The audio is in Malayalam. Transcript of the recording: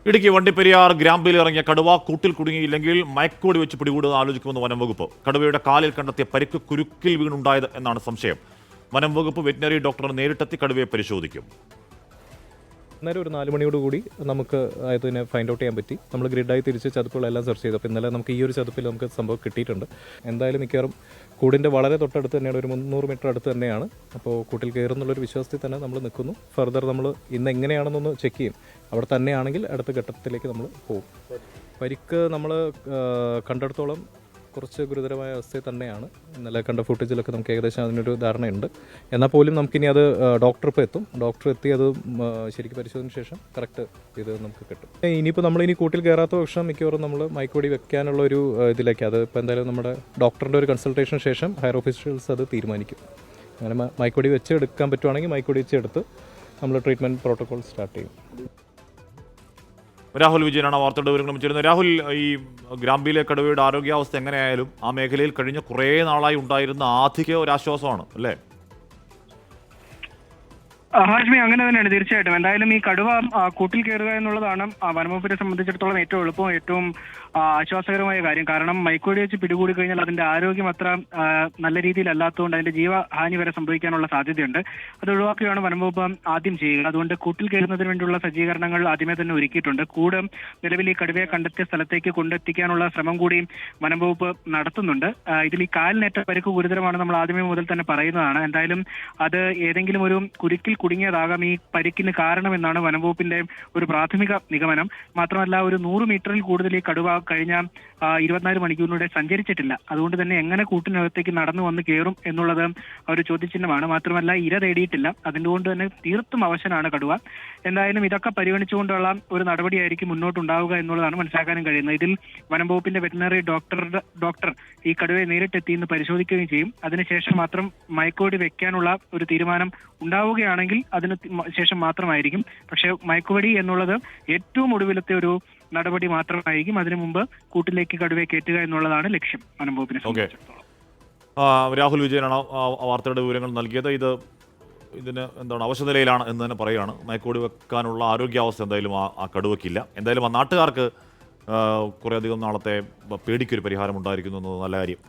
ഇടുക്കി വണ്ടിപ്പെരിയാർ ഗ്രാമ്പിൽ ഇറങ്ങിയ കടുവ കൂട്ടിൽ കുടുങ്ങിയില്ലെങ്കിൽ മയക്കുവെടി വെച്ച് പിടികൂടുന്നത് ആലോചിക്കുമെന്ന് വനം വകുപ്പ്. കടുവയുടെ കാലിൽ കണ്ടെത്തിയ പരിക്ക് കുരുക്കിൽ വീണുണ്ടായത് എന്നാണ് സംശയം. വനം വകുപ്പ് വെറ്റിനറി ഡോക്ടർ നേരിട്ടെത്തി കടുവയെ പരിശോധിക്കും. അന്നേരം ഒരു 4 മണിയോടുകൂടി നമുക്ക് അതിനെ ഫൈൻഡ് ഔട്ട് ചെയ്യാൻ പറ്റി. നമ്മൾ ഗ്രിഡായി തിരിച്ച് ചതുപ്പുകളെല്ലാം സെർച്ച് ചെയ്തു. അപ്പോൾ ഇന്നലെ നമുക്ക് ഈ ഒരു ചതുപ്പിൽ നമുക്ക് സംഭവം കിട്ടിയിട്ടുണ്ട്. എന്തായാലും മിക്കവാറും കൂടിൻ്റെ വളരെ തൊട്ടടുത്ത് തന്നെയാണ്, ഒരു 300 മീറ്റർ അടുത്ത് തന്നെയാണ്. അപ്പോൾ കൂട്ടിൽ കയറുന്നുള്ളൊരു വിശ്വാസത്തിൽ തന്നെ നമ്മൾ നിൽക്കുന്നു. ഫർദർ നമ്മൾ ഇന്ന് എങ്ങനെയാണെന്നൊന്ന് ചെക്ക് ചെയ്യും. അവിടെ തന്നെയാണെങ്കിൽ അടുത്ത ഘട്ടത്തിലേക്ക് നമ്മൾ പോകും. പരിക്ക് നമ്മൾ കണ്ടെടുത്തോളം കുറച്ച് ഗുരുതരമായ അവസ്ഥയിൽ തന്നെയാണ്. ഇന്നലെ കണ്ട ഫുട്ടേജിലൊക്കെ നമുക്ക് ഏകദേശം അതിനൊരു ധാരണയുണ്ട്. എന്നാൽ പോലും നമുക്കിനി അത് ഡോക്ടർ ഇപ്പോൾ എത്തും. ഡോക്ടർ എത്തി അത് ശരിക്കും പരിശോധന ശേഷം കറക്റ്റ് ഇത് നമുക്ക് കിട്ടും. ഇനിയിപ്പോൾ നമ്മളിനി കൂട്ടിൽ കയറാത്ത പക്ഷം മിക്കവാറും നമ്മൾ മയക്കുവെടി വെക്കാനുള്ള ഒരു ഇതിലേക്ക്, അത് ഇപ്പോൾ എന്തായാലും നമ്മുടെ ഡോക്ടറിൻ്റെ ഒരു കൺസൾട്ടേഷൻ ശേഷം ഹയർ ഓഫീഷ്യൽസ് അത് തീരുമാനിക്കും. അങ്ങനെ മയക്കുവെടി വെച്ച് എടുക്കാൻ പറ്റുവാണെങ്കിൽ മയക്കുവെടി വെച്ച് എടുത്ത് നമ്മൾ ട്രീറ്റ്മെൻറ്റ് പ്രോട്ടോകോൾ സ്റ്റാർട്ട് ചെയ്യും. രാഹുൽ വിജയനാണ് വാർത്തയുടെ വിവരങ്ങളും ചേരുന്നത്. രാഹുൽ, ഈ ഗ്രാമ്പിലെ കടുവയുടെ ആരോഗ്യാവസ്ഥ എങ്ങനെയായാലും ആ മേഖലയിൽ കഴിഞ്ഞ കുറേ നാളായി ഉണ്ടായിരുന്ന ആധിക്യ ഒരാശ്വാസമാണ് അല്ലേ? ഹാഷ്മി, അങ്ങനെ തന്നെയാണ് തീർച്ചയായിട്ടും. എന്തായാലും ഈ കടുവ കൂട്ടിൽ കയറുക എന്നുള്ളതാണ് വനംവകുപ്പിനെ സംബന്ധിച്ചിടത്തോളം ഏറ്റവും എളുപ്പവും ഏറ്റവും ആശ്വാസകരമായ കാര്യം. കാരണം മയക്കുവെടി വെച്ച് പിടികൂടി കഴിഞ്ഞാൽ അതിന്റെ ആരോഗ്യം അത്ര നല്ല രീതിയിലല്ലാത്തതുകൊണ്ട് അതിന്റെ ജീവഹാനി വരെ സംഭവിക്കാനുള്ള സാധ്യതയുണ്ട്. അത് ഒഴിവാക്കുകയാണ് വനംവകുപ്പ് ആദ്യം ചെയ്യുക. അതുകൊണ്ട് കൂട്ടിൽ കയറുന്നതിന് വേണ്ടിയുള്ള സജ്ജീകരണങ്ങൾ ആദ്യമേ തന്നെ ഒരുക്കിയിട്ടുണ്ട്. കൂട് നിലവിൽ ഈ കടുവയെ കണ്ടെത്തിയ സ്ഥലത്തേക്ക് കൊണ്ടെത്തിക്കാനുള്ള ശ്രമം കൂടി വനംവകുപ്പ് നടത്തുന്നുണ്ട്. ഇതിൽ ഈ കാലിനേറ്റ പരിക്ക് ഗുരുതരമാണ് നമ്മൾ ആദ്യമേ മുതൽ തന്നെ പറയുന്നതാണ്. എന്തായാലും അത് ഏതെങ്കിലും ഒരു കുരുക്കിൽ കുടുങ്ങിയതാകാം ഈ പരിക്കിന് കാരണമെന്നാണ് വനംവകുപ്പിന്റെ ഒരു പ്രാഥമിക നിഗമനം. മാത്രമല്ല, ഒരു 100 മീറ്ററിൽ കൂടുതൽ ഈ കടുവ കഴിഞ്ഞ 24 മണിക്കൂറിലൂടെ സഞ്ചരിച്ചിട്ടില്ല. അതുകൊണ്ട് തന്നെ എങ്ങനെ കൂട്ടിനകത്തേക്ക് നടന്നു വന്ന് കയറും എന്നുള്ളത് ഒരു ചോദ്യചിഹ്നമാണ്. മാത്രമല്ല, ഇര തേടിയിട്ടില്ല. അതുകൊണ്ട് തന്നെ തീർത്തും അവശനാണ് കടുവ. എന്തായാലും ഇതൊക്കെ പരിഗണിച്ചുകൊണ്ടുള്ള ഒരു നടപടിയായിരിക്കും മുന്നോട്ടുണ്ടാവുക എന്നുള്ളതാണ് മനസ്സിലാക്കാനും കഴിയുന്നത്. ഇതിൽ വനംവകുപ്പിന്റെ വെറ്റിനറി ഡോക്ടർ ഈ കടുവയെ നേരിട്ടെത്തി ഇന്ന് പരിശോധിക്കുകയും ചെയ്യും. അതിനുശേഷം മാത്രം മയക്കുവെടി വെക്കാനുള്ള ഒരു തീരുമാനം ഉണ്ടാവുകയാണെങ്കിൽ അതിന് ശേഷം മാത്രമായിരിക്കും. പക്ഷേ മയക്കുവെടി എന്നുള്ളത് ഏറ്റവും ഒടുവിലത്തെ ഒരു നടപടി മാത്രമായിരിക്കും. അതിനു മുമ്പ് കൂട്ടിലേക്ക് കടുവയെ കയറ്റുക എന്നുള്ളതാണ് ലക്ഷ്യം വനംവകുപ്പിനെ സംബന്ധിച്ചിടത്തോളം. രാഹുൽ വിജയനാണ് വാർത്തയുടെ വിവരങ്ങൾ നൽകിയത്. ഇതിന് എന്താണ് അവശനിലയിലാണ് എന്ന് തന്നെ പറയുകയാണ്. മയക്കുവെടി വെക്കാനുള്ള ആരോഗ്യാവസ്ഥ എന്തായാലും ആ കടുവയ്ക്കില്ല. എന്തായാലും ആ നാട്ടുകാർക്ക് കുറേയധികം നാളത്തെ പേടിക്കൊരു പരിഹാരം ഉണ്ടായിരിക്കുന്നു എന്നത് നല്ല കാര്യം.